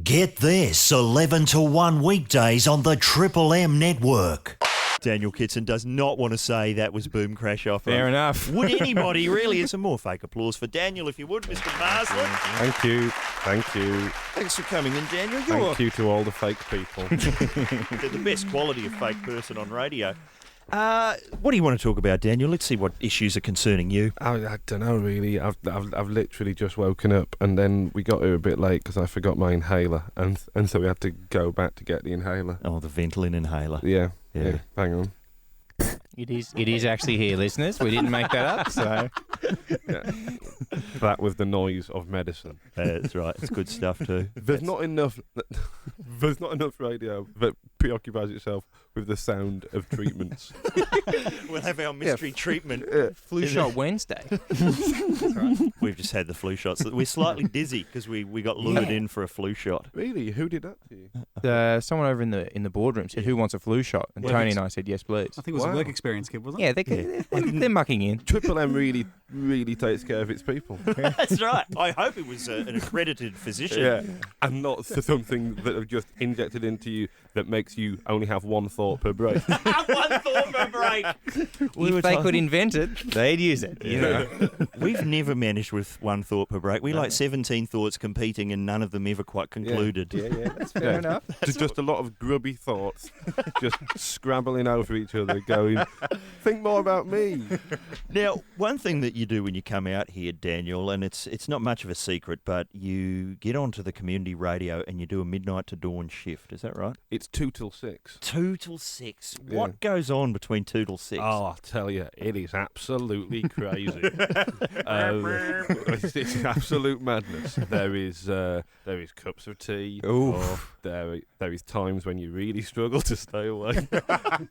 Get this 11 to 1 weekdays on the Triple M network. Daniel Kitson does not want to say that was Boom Crash Opera. Fair enough. Would anybody really? Some more fake applause for Daniel, if you would, Mr. Marsland. Thank you. Thank you. Thanks for coming in, Daniel. Thank you to all the fake people. They're the best quality of fake person on radio. What do you want to talk about, Daniel? Let's see what issues are concerning you. I don't know, really. I've literally just woken up, and then we got here a bit late because I forgot my inhaler, and so we had to go back to get the inhaler. Oh, the Ventolin inhaler. Yeah. Yeah. Hang on. It is actually here, listeners. We didn't make that up, so... Yeah. That with the noise of medicine. That's right. It's good stuff too. There's not enough radio that preoccupies itself with the sound of treatments. We'll have our mystery treatment. Flu shot Wednesday. That's right. We've just had the flu shots. We're slightly dizzy because we got lured in for a flu shot. Really? Who did that to you? Someone over in the boardroom said, "Who wants a flu shot?" And Tony and I said, "Yes, please." I think it was a work experience kid, wasn't Yeah, they're mucking in. Triple M really takes care of its people. That's right. I hope it was an accredited physician. Yeah, and not something that have just injected into you that makes you only have one thought per break. One thought per break. If they could invent it, they'd use it. You know? We've never managed with one thought per break. We like 17 thoughts competing and none of them ever quite concluded. Yeah. That's fair enough. Just a lot of grubby thoughts, just scrabbling over each other, going, think more about me. Now, one thing that you do when you come out here, Daniel, and it's not much of a secret, but you get onto the community radio and you do a midnight to dawn shift. Is that right? It's 2 till 6. 2 till 6. Yeah. What goes on between 2 till 6? Oh, I'll tell you, it is absolutely crazy. It's absolute madness. There is cups of tea. Or there is times when you really struggle to stay awake,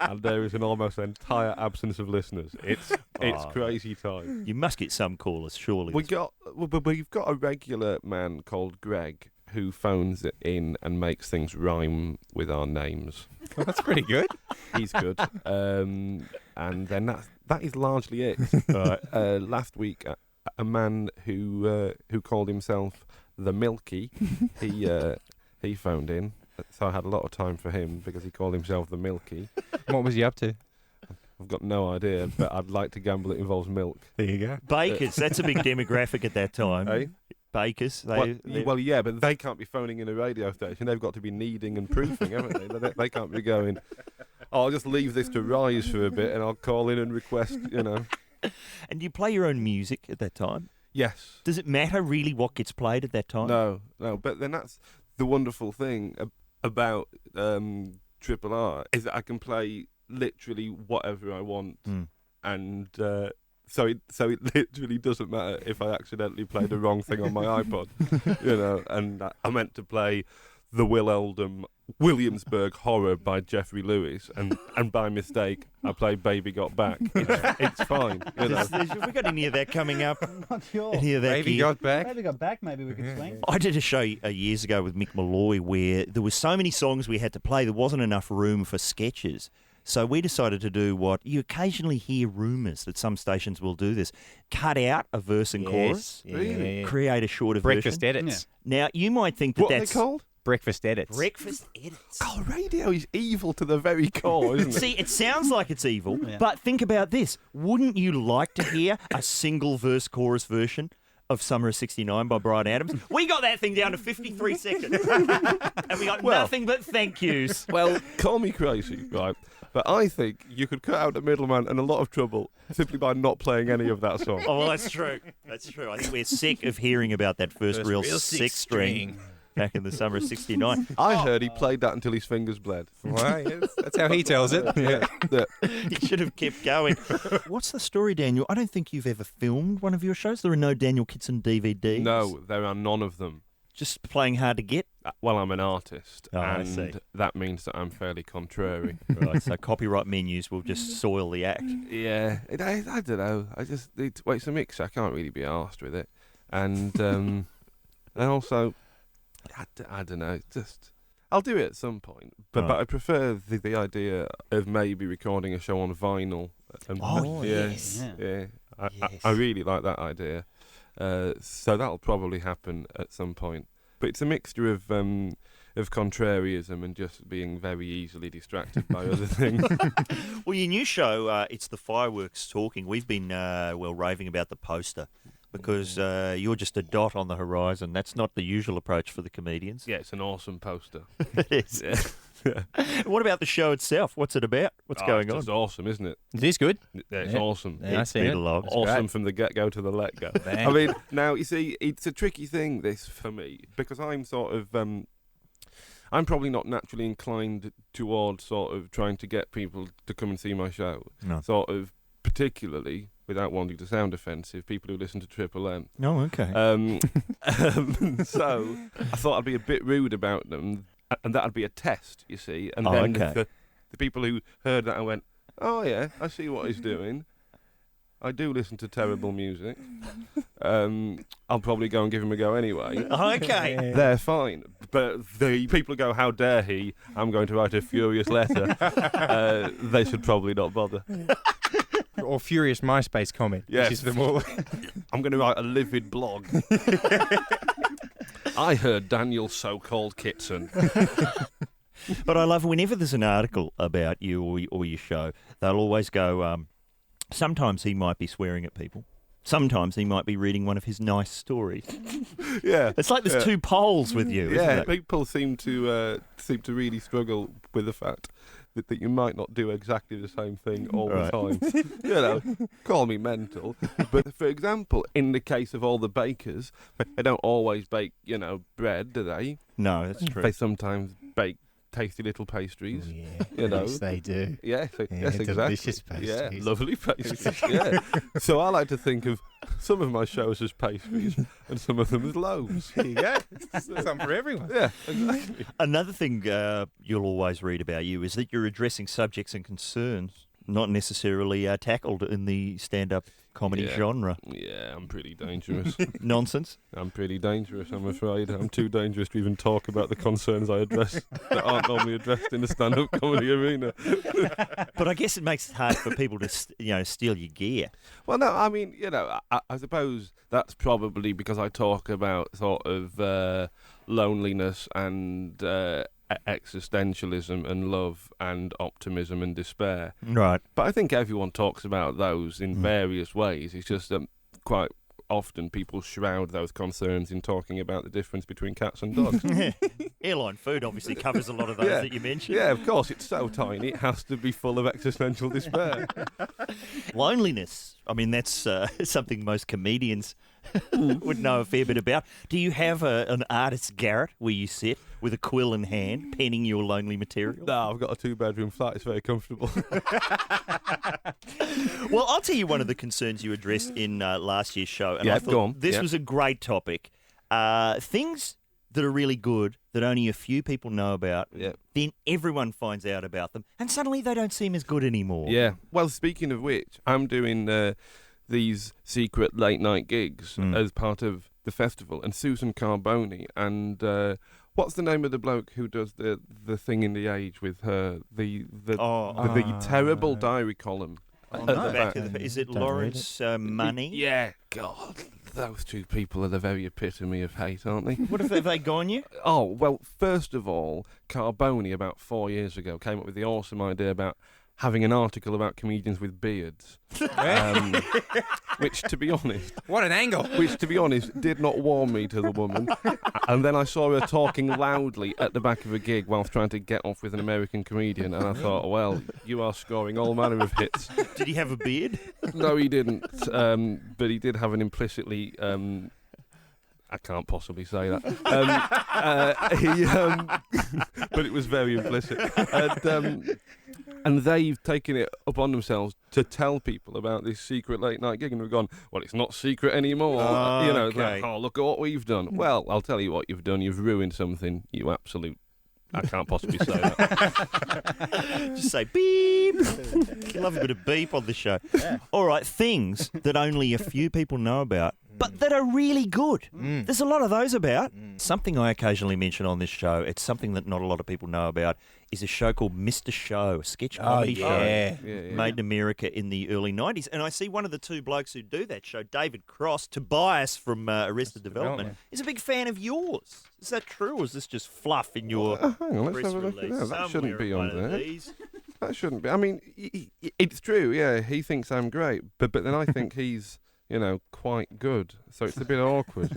and there is an almost entire absence of listeners. It's crazy time. You must get some callers, surely. We've got a regular man called Greg who phones it in and makes things rhyme with our names. Well, that's pretty good. He's good. And then that is largely it. Last week, a man who called himself the Milky, he phoned in. So I had a lot of time for him because he called himself the Milky. What was he up to? I've got no idea, but I'd like to gamble it involves milk. There you go. Bakers, that's a big demographic at that time. Eh? Bakers. Well, yeah, but they can't be phoning in a radio station. They've got to be kneading and proofing, haven't they? They can't be going, I'll just leave this to rise for a bit and I'll call in and request, And you play your own music at that time? Yes. Does it matter really what gets played at that time? No. But then that's the wonderful thing about Triple R is that I can play literally whatever I want, and so it literally doesn't matter if I accidentally play the wrong thing on my iPod, And I meant to play the Will Oldham Williamsburg Horror by Jeffrey Lewis, and by mistake I played Baby Got Back. It's fine. Have we got any of that coming up? Not sure. Any of that Baby gear? got back. Maybe got back, maybe we could swing. I did a show years ago with Mick Malloy where there were so many songs we had to play, there wasn't enough room for sketches. So we decided to do what you occasionally hear rumours that some stations will do this. Cut out a verse and chorus, Yeah. create a shorter Breakfast version. edits. Now, you might think that What are they that's... called? Breakfast edits. Breakfast edits. Oh, radio is evil to the very core, isn't it? See, it sounds like it's evil, but think about this. Wouldn't you like to hear a single verse chorus version of Summer of 69 by Bryan Adams? We got that thing down to 53 seconds. And we got nothing but thank yous. Well, call me crazy, right? But I think you could cut out the middleman and a lot of trouble simply by not playing any of that song. Oh, well, that's true. That's true. I think we're sick of hearing about that first real six string back in the summer of 69. I heard he played that until his fingers bled. Well, yes, that's how he tells it. Yeah. He should have kept going. What's the story, Daniel? I don't think you've ever filmed one of your shows. There are no Daniel Kitson DVDs. No, there are none of them. Just playing hard to get? Well, I'm an artist, I see. and that means that I'm fairly contrary. Right, so copyright menus will just soil the act. Yeah, I don't know. I just it's a mix. I can't really be arsed with it, and and also, I don't know. Just I'll do it at some point, but I prefer the idea of maybe recording a show on vinyl. Yes. Yeah. I really like that idea. So that'll probably happen at some point. But it's a mixture of contrarianism and just being very easily distracted by other things. Well, your new show, it's the Fireworks Talking. We've been, raving about the poster because you're just a dot on the horizon. That's not the usual approach for the comedians. Yeah, it's an awesome poster. It is. Yeah. What about the show itself? What's it about? What's going on? It's awesome, isn't it? It is good. Yeah, it's awesome. Yeah, I It's see been it. a lot. It's Awesome great. from the get-go to the let-go. Thank I mean, now, you see, it's a tricky thing, this, for me, because I'm sort of... I'm probably not naturally inclined towards sort of trying to get people to come and see my show. No. Sort of, particularly, without wanting to sound offensive, people who listen to Triple M. Oh, okay. So I thought I'd be a bit rude about them, and that'd be a test, you see. And Oh, then okay. the people who heard that, I went, oh yeah, I see what he's doing. I do listen to terrible music. I'll probably go and give him a go anyway. Okay. They're fine. But the people who go, how dare he, I'm going to write a furious letter, they should probably not bother. Or furious MySpace comment. Yes. Which is the more... I'm going to write a livid blog. I heard Daniel's so-called Kitson. But I love whenever there's an article about you or your show, they'll always go, sometimes he might be swearing at people. Sometimes he might be reading one of his nice stories. Yeah. It's like there's two poles with you, isn't Yeah, it? people seem to really struggle with the fact that you might not do exactly the same thing all Right. the time. You know, call me mental. But for example, in the case of all the bakers, they don't always bake, bread, do they? No, that's true. They sometimes bake tasty little pastries. Yeah, You know. yes, they do. Yes, Yeah, yes, exactly. delicious Yeah, pastries. lovely pastries. Yeah. So I like to think of some of my shows as pastries and some of them as loaves. There you go. Something for everyone. Yeah, exactly. Another thing you'll always read about you is that you're addressing subjects and concerns not necessarily tackled in the stand-up comedy Yeah. genre. Yeah, I'm pretty dangerous. Nonsense. I'm pretty dangerous, I'm afraid. I'm too dangerous to even talk about the concerns I address that aren't normally addressed in the stand-up comedy arena. But I guess it makes it hard for people to, steal your gear. Well, no, I mean, I suppose that's probably because I talk about sort of loneliness and existentialism and love and optimism and despair. Right. But I think everyone talks about those in various ways. It's just quite often people shroud those concerns in talking about the difference between cats and dogs. Airline food obviously covers a lot of those Yeah. that you mentioned. Yeah, of course, it's so tiny, it has to be full of existential despair. Loneliness. I mean, that's something most comedians would know a fair bit about. Do you have an artist's garret where you sit with a quill in hand, penning your lonely material? No, I've got a 2-bedroom flat, it's very comfortable. Well, I'll tell you one of the concerns you addressed in last year's show. And Yeah, I thought go on. this Yeah. was a great topic. Things that are really good that only a few people know about, Yeah. then everyone finds out about them, and suddenly they don't seem as good anymore. Yeah. Well, speaking of which, I'm doing these secret late-night gigs as part of the festival, and Susan Carboni and... what's the name of the bloke who does the thing in the Age with her? The terrible diary column. Oh, at no. the Back back. to is it Don't read Lawrence Money? Yeah, God, those two people are the very epitome of hate, aren't they? What have they gone you? Oh, well, first of all, Carboni, about 4 years ago, came up with the awesome idea about having an article about comedians with beards. Which, to be honest... What an angle. Which, to be honest, did not warm me to the woman. And then I saw her talking loudly at the back of a gig whilst trying to get off with an American comedian, and I thought, well, you are scoring all manner of hits. Did he have a beard? No, he didn't. But he did have an implicitly... I can't possibly say that. But it was very implicit. And they've taken it upon themselves to tell people about this secret late night gig, and we've gone, well, it's not secret anymore. It's like, oh, look at what we've done. Well, I'll tell you what you've done. You've ruined something. You absolute... I can't possibly say that. Just say beep. Love a bit of beep on the show. Yeah. All right, things that only a few people know about. but that are really good. There's a lot of those about. Something I occasionally mention on this show, it's something that not a lot of people know about, is a show called Mr. Show, a sketch comedy show made in America in the early 90s. And I see one of the two blokes who do that show, David Cross, Tobias from Arrested Development, is a big fan of yours. Is that true, or is this just fluff in your Hang on, let's press have a look at release? that. That shouldn't be on Somewhere in one of there. these. That shouldn't be. I mean, it's true, yeah, he thinks I'm great, but then I think he's, quite good, so it's a bit awkward.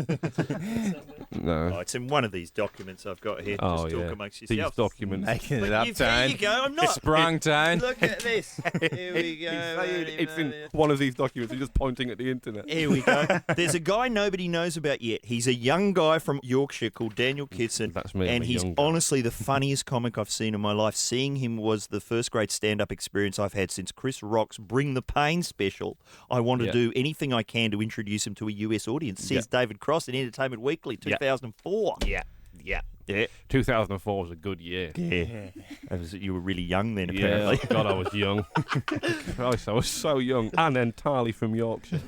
No. Oh, it's in one of these documents I've got here. Oh, Just talk yeah. amongst These yourselves. documents. Making it But up, there you Tone. go. I'm not. Sprung, Tone. Look at this. Here we go. It's in one of these documents. He's just pointing at the internet. Here we go. There's a guy nobody knows about yet. He's a young guy from Yorkshire called Daniel Kitson. That's me. I'm And a he's young guy. honestly the funniest comic I've seen in my life. Seeing him was the first great stand-up experience I've had since Chris Rock's Bring the Pain special. I want to do anything I can to introduce him to a US audience, says David Cross in Entertainment Weekly, 2004. Yeah. 2004 was a good year. Yeah. You were really young then, apparently. Yeah, God, I was young. Christ, I was so young and entirely from Yorkshire.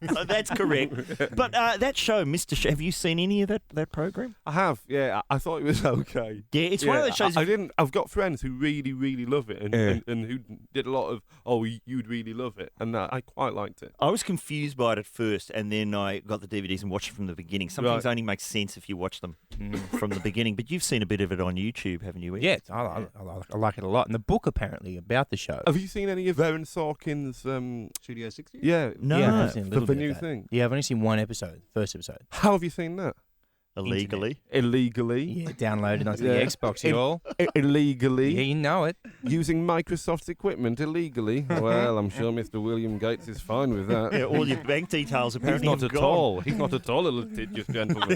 Oh, that's correct. But that show, Mr. Show, have you seen any of that program? I have, yeah. I thought it was okay. Yeah, it's one of those shows. I didn't. I've got friends who really, really love it, and who did a lot of. Oh, you'd really love it, and I quite liked it. I was confused by it at first, and then I got the DVDs and watched it from the beginning. Some things only make sense if you watch them from the beginning. But you've seen a bit of it on YouTube, haven't you, Ed? Yeah, I like it a lot. And the book, apparently, about the show. Have you seen any of Aaron Sorkin's? Studio 60? Yeah, No. Yeah, I've seen a for little the bit of new that. thing. Yeah, I've only seen one episode, first episode. How have you seen that? Illegally. Illegally. Yeah, downloaded onto Yeah. the Xbox, you all. Illegally. Yeah, you know it. Using Microsoft's equipment illegally. Well, I'm sure Mr. William Gates is fine with that. Yeah, all your bank details He's apparently not have at gone. all. He's not at all a litigious gentleman.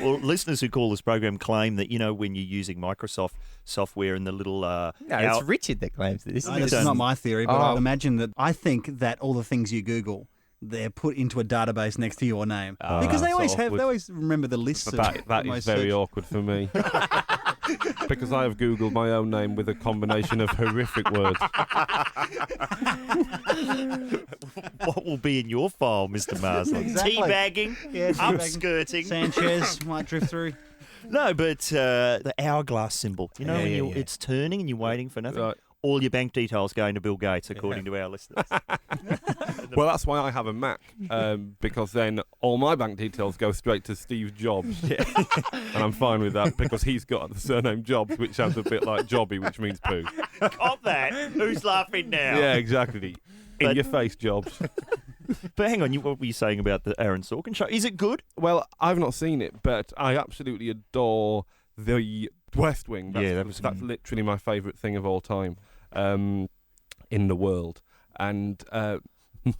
Well, listeners who call this program claim that, when you're using Microsoft software and the little... No, it's Richard that claims this. No, this is not my theory, but Oh. I'd imagine that I think that all the things you Google, they're put into a database next to your name because they that's always have. awkward. They always remember the lists. That is very awkward for me. Because I have Googled my own name with a combination of horrific words. What will be in your file, Mr. Marsland? Exactly. Teabagging, Yeah, teabagging. upskirting. Sanchez might drift through. No, but the hourglass symbol. When yeah. it's turning and you're waiting for nothing. Right. All your bank details going to Bill Gates, according to our listeners. Well, that's why I have a Mac, because then all my bank details go straight to Steve Jobs. And I'm fine with that because he's got the surname Jobs, which sounds a bit like Jobby, which means poo. Cop that. Who's laughing now? Yeah, exactly. In But- your face, Jobs. But hang on, what were you saying about the Aaron Sorkin show? Is it good? Well, I've not seen it, but I absolutely adore the West Wing. That's literally my favourite thing of all time in the world. And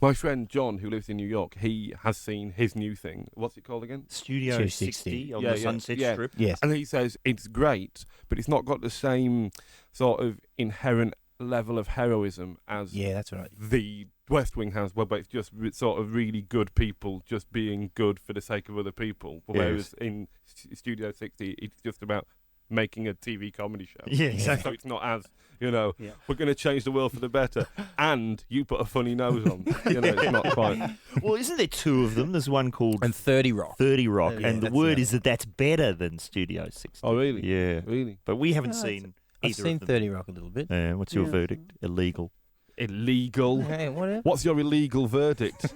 my friend John, who lives in New York, he has seen his new thing. What's it called again? Studio 260 60 on Yeah, the yeah, Sunset yeah. Strip. Yes. And he says it's great, but it's not got the same sort of inherent level of heroism as Yeah, that's right. the West Wing has, but it's just sort of really good people just being good for the sake of other people. Whereas in Studio 60, it's just about making a TV comedy show. Yeah, exactly. So it's not as, we're going to change the world for the better, and you put a funny nose on. It's not quite. Well, isn't there two of them? There's one called And 30 Rock. 30 Rock, Yeah, and the that's word the is that's better than Studio 60. Oh, really? Yeah. Really? But we haven't seen I've either seen of them. 30 Rock a little bit. What's your verdict? Illegal. Illegal. Hey, whatever. What's your illegal verdict,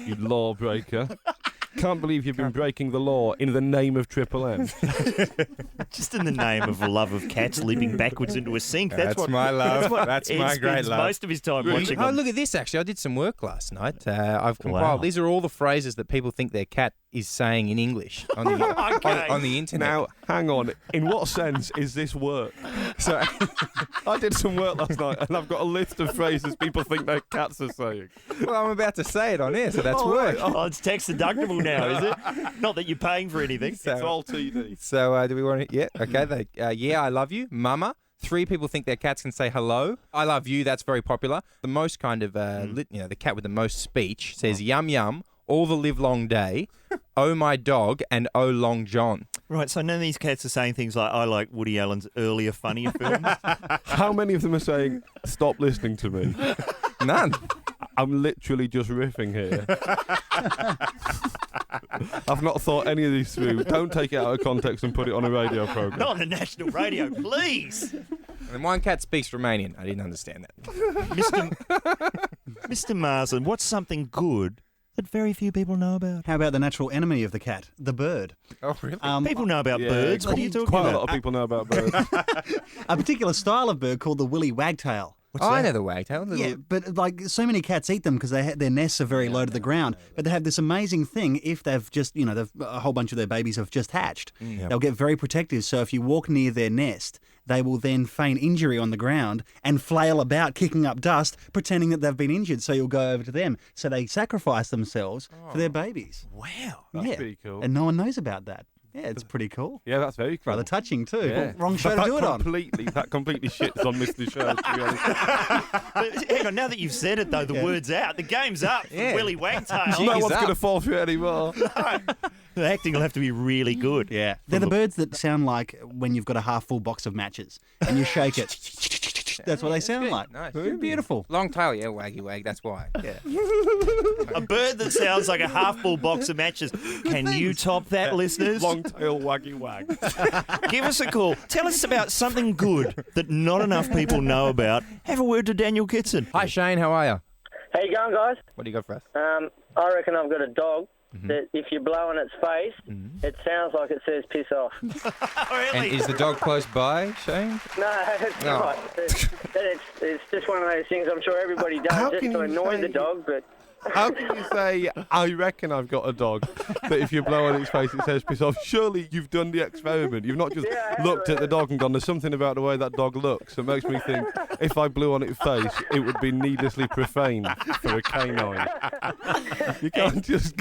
you lawbreaker? Can't believe you've been breaking the law in the name of Triple M. Just in the name of a love of cats leaping backwards into a sink. That's what my love. That's Ed my great spends love. most of his time watching. Oh, on. look at this, actually. I did some work last night. I've compiled. Wow. These are all the phrases that people think their cat is saying in English on the, Okay. on the internet. Now, hang on. In what sense is this work? So, I did some work last night, and I've got a list of phrases people think their cats are saying. well, I'm about to say it on air, so that's Oh, work. right. Oh, it's tax deductible now, is it? Not that you're paying for anything. So- It's all TD. So, do we want to? Yeah, okay. Yeah, I love you, Mama. 3 people think their cats can say hello. I love you. That's very popular. The most kind of, the cat with the most speech says yum yum all the live long day. Oh my dog and oh long John. Right, so none of these cats are saying things like, I like Woody Allen's earlier, funnier films. How many of them are saying, stop listening to me? None. I'm literally just riffing here. I've not thought any of these through. Don't take it out of context and put it on a radio program. Not on a national radio, please. And one cat speaks Romanian. I didn't understand that. Mr. Marsden, what's something good that very few people know about? How about the natural enemy of the cat, the bird? Oh, really? People know about Yeah, birds. What are you talking Quite a about? lot of people know about birds. A particular style of bird called the woolly wagtail. I know the wagtail. Yeah, but like so many cats eat them because their nests are very low to the ground. But they have this amazing thing if they've just, a whole bunch of their babies have just hatched. They'll get very protective. So if you walk near their nest, they will then feign injury on the ground and flail about, kicking up dust, pretending that they've been injured. So you'll go over to them. So they sacrifice themselves for their babies. Wow. That's pretty cool. And no one knows about that. Yeah, it's pretty cool. Yeah, that's very cool. Rather touching too. Yeah. Wrong show to do it on. That completely shits on Mr. Show, to be honest. But hang on, now that you've said it, though, the word's out. The game's up for Yeah. Willy Wagtail. No He's one's up. going to fall for it anymore. The acting will have to be really good. Yeah. They're the birds that sound like when you've got a half full box of matches and you shake it. That's what they sound like. Nice. They're beautiful. Long tail, yeah, waggy wag. That's why. Yeah. A bird that sounds like a half-full box of matches. Can you top that, listeners? Long tail waggy wag. Give us a call. Tell us about something good that not enough people know about. Have a word to Daniel Kitson. Hi, Shane. How are you? How you going, guys? What do you got for us? I reckon I've got a dog that if you blow in its face, it sounds like it says piss off. And is the dog close by, Shane? No, it's No. not. It's just one of those things I'm sure everybody does How just can to you annoy say- the dog, but... How can you say, I reckon I've got a dog, that if you blow on its face it says piss off? Surely you've done the experiment. You've not just Yeah, I looked have. at the dog and gone, there's something about the way that dog looks that makes me think if I blew on its face, it would be needlessly profane for a canine. You can't just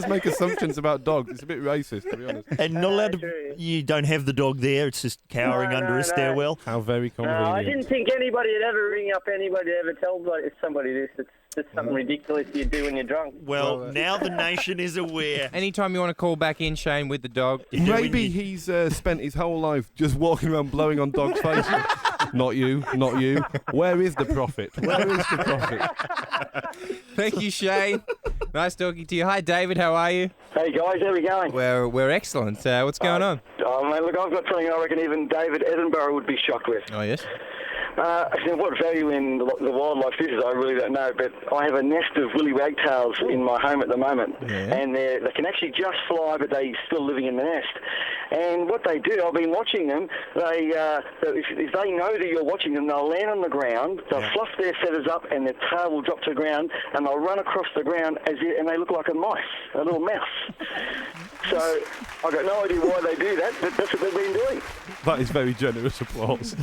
make assumptions about dogs. It's a bit racist, to be honest. And not allowed true. to. You don't have the dog there. It's just cowering No, under no, a stairwell. How very No, I didn't convenient. think anybody would ever ring up anybody to ever tell somebody this. It's just something ridiculous you do when you're drunk. Well, now the nation is aware. Anytime you want to call back in, Shane, with the dog. Maybe he's spent his whole life just walking around blowing on dogs' faces. Not you, not you. Where is the profit? Where is the profit? Thank you, Shane. Nice talking to you. Hi, David. How are you? Hey guys, how we going? We're excellent. What's going on? Oh man, look, I've got something I reckon even David Edinburgh would be shocked with. Oh, yes? What value in the wildlife this is, I really don't know, but I have a nest of willy wagtails in my home at the moment, and they can actually just fly, but they're still living in the nest. And what they do, I've been watching them, if they know that you're watching them, they'll land on the ground, they'll fluff their feathers up, and their tail will drop to the ground, and they'll run across the ground, and they look like a little mouse. So I've got no idea why they do that, but that's what they've been doing. That is very generous applause.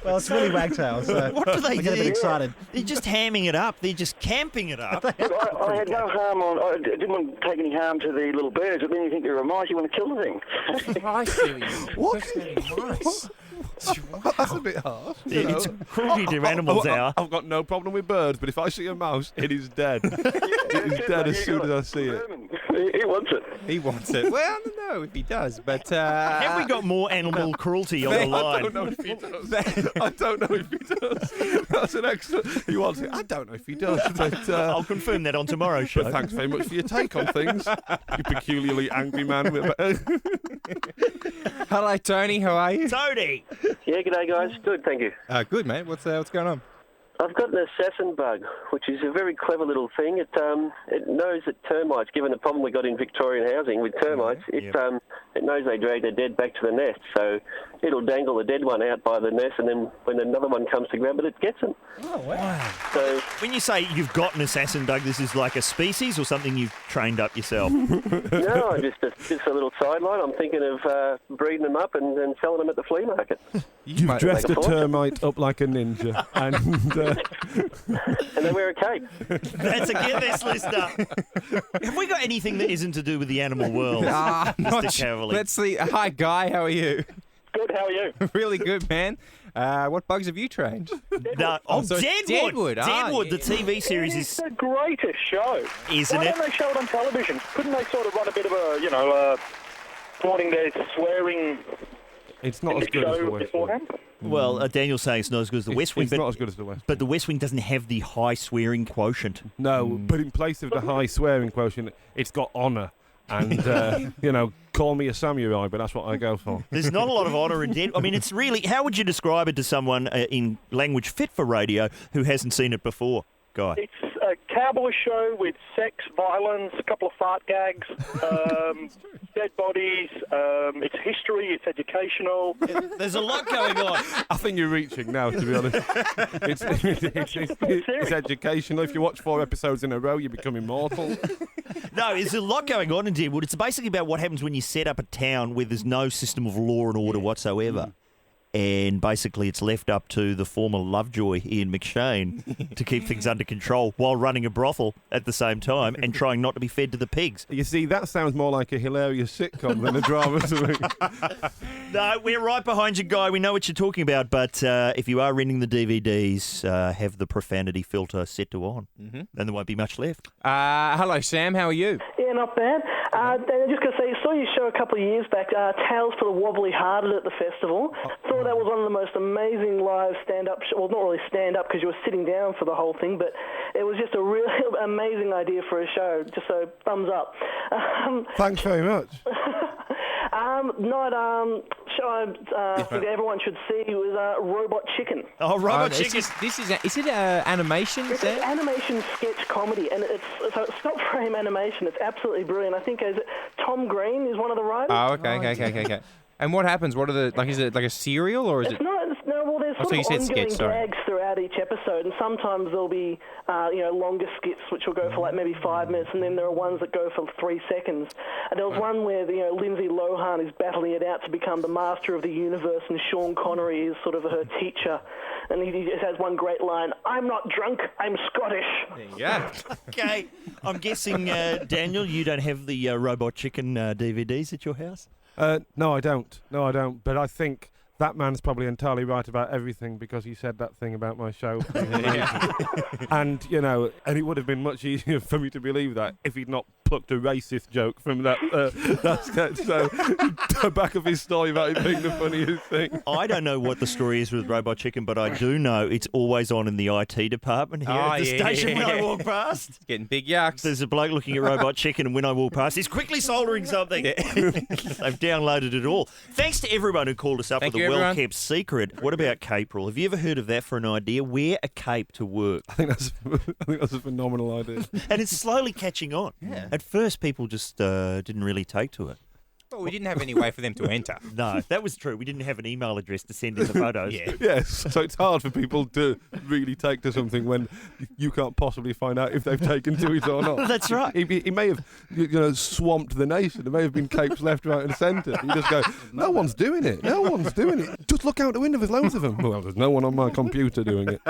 Well, it's really wagtail, so What do they I get a bit do? excited. They're just hamming it up. They're just camping it up. Look, I had no harm I didn't want to take any harm to the little birds, but then you think they're a mice, you want to kill the thing. I see. What? That's a bit harsh. It's cruelty to animals hour. I've got no problem with birds, but if I see a mouse, it is dead. It is dead as soon as I see it. He wants it. He wants it. Well, I don't know if he does, but... Have we got more animal cruelty on the I line? don't know if he does. I don't know if he does. That's an excellent. He wants it. I don't know if he does, but I'll confirm that on tomorrow's show. but thanks very much for your take on things. You peculiarly angry man. Hello, Tony. How are you? Toadie! Yeah, g'day guys. Good, thank you. Good, mate. What's going on? I've got the assassin bug, which is a very clever little thing. It knows that termites, given the problem we got in Victorian housing with termites, it knows they drag their dead back to the nest. So it'll dangle the dead one out by the nest, and then when another one comes to grab it, it gets them. Oh, wow. So When you say you've got an assassin bug, this is like a species or something you've trained up yourself? no, just a little sideline. I'm thinking of breeding them up and selling them at the flea market. You've dressed a termite up like a ninja, and And they wear a cape. That's a get this, listener. Have we got anything that isn't to do with the animal world? Mr. Cavalier? Let's see. Hi, Guy. How are you? Good, how are you? Really good, man. What bugs have you trained? No. Oh, so it's Deadwood. Deadwood. Deadwood, Yeah. the TV series It's is, the greatest show. isn't Why it? don't they show it on television? Couldn't they sort of run a bit of a, pointing their swearing It's not in as the good as show the West Wing. beforehand? Well, Daniel's saying it's not as good as the West Wing, It's not as good as the West Wing. but the West Wing doesn't have the high swearing quotient. No, but in place of the high swearing quotient, it's got honour. And, call me a samurai, but that's what I go for. There's not a lot of honour in Deadwood. I mean, it's really... How would you describe it to someone in language fit for radio who hasn't seen it before, Guy? It's a cowboy show with sex, violence, a couple of fart gags, dead bodies. It's history. It's educational. There's a lot going on. I think you're reaching now, to be honest. It's educational. If you watch 4 episodes in a row, you become immortal. No, there's a lot going on in Deadwood. It's basically about what happens when you set up a town where there's no system of law and order whatsoever. And basically it's left up to the former Lovejoy, Ian McShane, to keep things under control while running a brothel at the same time and trying not to be fed to the pigs. You see, that sounds more like a hilarious sitcom than a drama to me. No, we're right behind you, Guy. We know what you're talking about, but if you are renting the DVDs, have the profanity filter set to on. Then there won't be much left. Hello, Sam. How are you? Yeah, not bad. I'm just going to say, saw your show a couple of years back, Tales for the Wobbly Hearted at the festival. Thought that was one of the most amazing live stand-up, well, not really stand-up because you were sitting down for the whole thing, but it was just a really amazing idea for a show. Just so, thumbs up. Thanks very much. Show I think everyone should see was Robot Chicken. Oh, Robot Chicken. Is it animation, It's Sam? an animation sketch comedy, and it's stop frame animation. It's absolutely brilliant. I think Tom Green is one of the writers. Oh, okay. And what happens? What are the Is it like a serial or is it? Well, there's sort of ongoing gags throughout each episode, and sometimes there'll be, longer skits which will go for like maybe 5 minutes, and then there are ones that go for 3 seconds. And there was one where, Lindsay Lohan is battling it out to become the master of the universe, and Sean Connery is sort of her teacher. And he just has one great line, "I'm not drunk, I'm Scottish." There you go. Okay. I'm guessing, Daniel, you don't have the Robot Chicken DVDs at your house? No, I don't. But I think that man's probably entirely right about everything because he said that thing about my show. And it would have been much easier for me to believe that if he'd not plucked a racist joke from that sketch. So the back of his story about it being the funniest thing. I don't know what the story is with Robot Chicken, but I do know it's always on in the IT department here at the station when I walk past. It's getting big yucks. There's a bloke looking at Robot Chicken, and when I walk past, he's quickly soldering something. They've downloaded it all. Thanks to everyone who called us up with a well-kept secret. What about Capril? Have you ever heard of that for an idea? Wear a cape to work. I think that's a phenomenal idea. And it's slowly catching on. Yeah. At first, people just didn't really take to it. Well, we didn't have any way for them to enter. No, that was true. We didn't have an email address to send in the photos. Yes, so it's hard for people to really take to something when you can't possibly find out if they've taken to it or not. That's right. He may have swamped the nation. There may have been capes left, right, and centre. You just go, no one's doing it. Just look out the window. There's loads of them. Well, there's no one on my computer doing it.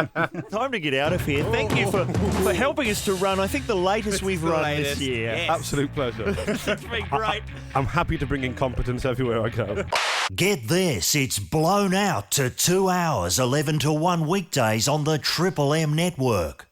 Time to get out of here. Thank you for helping us to run. I think the latest we've run this year. Yes. Absolute pleasure. That's been great. I'm happy to bring incompetence everywhere I go. Get this, it's blown out to 2 hours, 11 to 1 weekdays on the Triple M network.